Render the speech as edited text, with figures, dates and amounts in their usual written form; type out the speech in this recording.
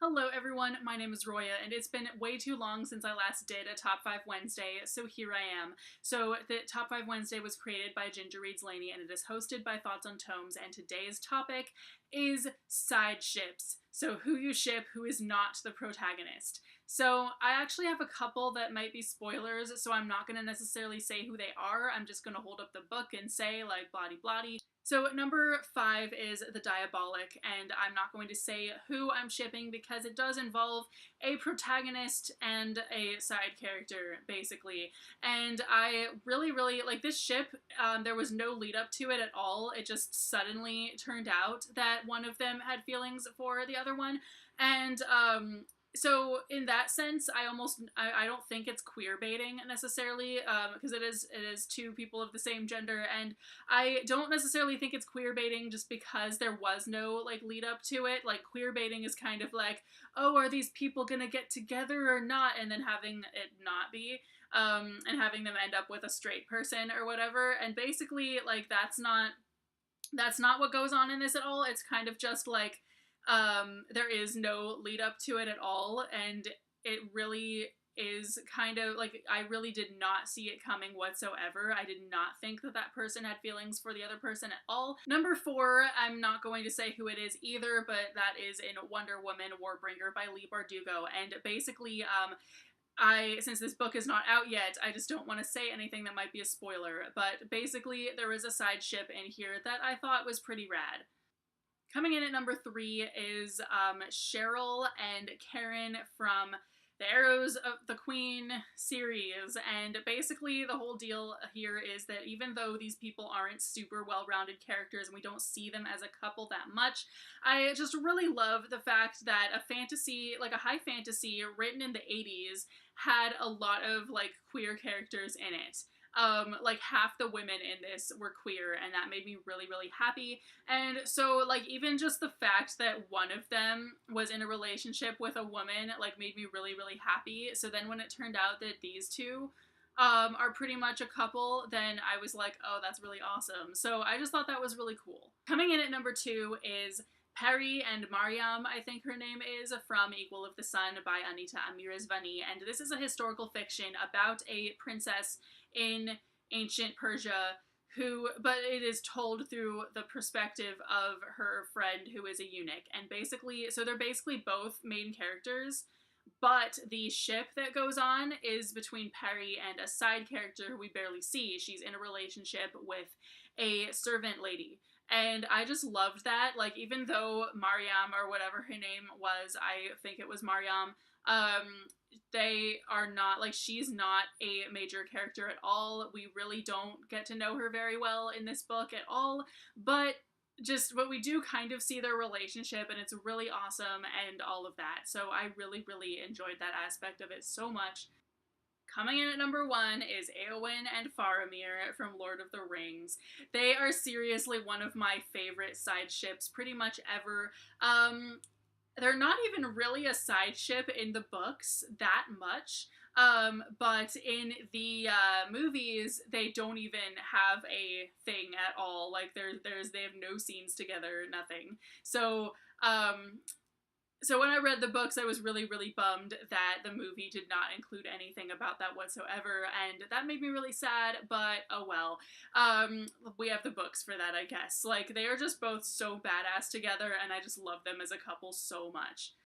Hello everyone, my name is Roya, and it's been way too long since I last did a Top 5 Wednesday, so here I am. So the Top 5 Wednesday was created by Ginger Reads Laney, and it is hosted by Thoughts on Tomes, and today's topic is side ships. So who you ship, who is not the protagonist. So I actually have a couple that might be spoilers, so I'm not going to necessarily say who they are. I'm just going to hold up the book and say like blah blah. So number 5 is the Diabolic, and I'm not going to say who I'm shipping because it does involve a protagonist and a side character, basically. And I really like this ship. There was no lead up to it at all. It just suddenly turned out that one of them had feelings for the other one. And so in that sense, I don't think it's queer baiting necessarily, because it is two people of the same gender, and I don't necessarily think it's queer baiting just because there was no like lead up to it. Like queer baiting is kind of like, oh, are these people gonna get together or not, and then having it not be, and having them end up with a straight person or whatever. And basically, like that's not what goes on in this at all. It's kind of just like there is no lead up to it at all, and it really is kind of like I really did not see it coming whatsoever. I did not think that that person had feelings for the other person at all. Number 4, I'm not going to say who it is either, but that is in Wonder Woman Warbreaker by Leigh Bardugo, and basically since this book is not out yet, I just don't want to say anything that might be a spoiler, but basically there is a side ship in here that I thought was pretty rad. Coming in at number 3 is Cheryl and Karen from the Arrows of the Queen series, and basically the whole deal here is that even though these people aren't super well-rounded characters and we don't see them as a couple that much, I just really love the fact that a fantasy, like a high fantasy written in the 80s, had a lot of like queer characters in it. Like half the women in this were queer, and that made me really happy. And so like even just the fact that one of them was in a relationship with a woman like made me really happy. So then when it turned out that these two are pretty much a couple, then I was like, oh, that's really awesome. So I just thought that was really cool. Coming in at number 2 is Peri and Mariam, I think her name is, from Equal of the Sun by Anita Amirzvani, and this is a historical fiction about a princess in ancient Persia but it is told through the perspective of her friend who is a eunuch, and basically, so they're basically both main characters, but the ship that goes on is between Peri and a side character who we barely see. She's in a relationship with a servant lady. And I just loved that. Like, even though Mariam, or whatever her name was, I think it was Mariam, they are not, like, she's not a major character at all. We really don't get to know her very well in this book at all, but we do kind of see their relationship, and it's really awesome and all of that. So I really enjoyed that aspect of it so much. Coming in at number 1 is Éowyn and Faramir from Lord of the Rings. They are seriously one of my favorite side ships pretty much ever. They're not even really a side ship in the books that much, but in the movies, they don't even have a thing at all. Like they have no scenes together, nothing. So when I read the books, I was really bummed that the movie did not include anything about that whatsoever, and that made me really sad, but oh well. We have the books for that, I guess. Like, they are just both so badass together, and I just love them as a couple so much.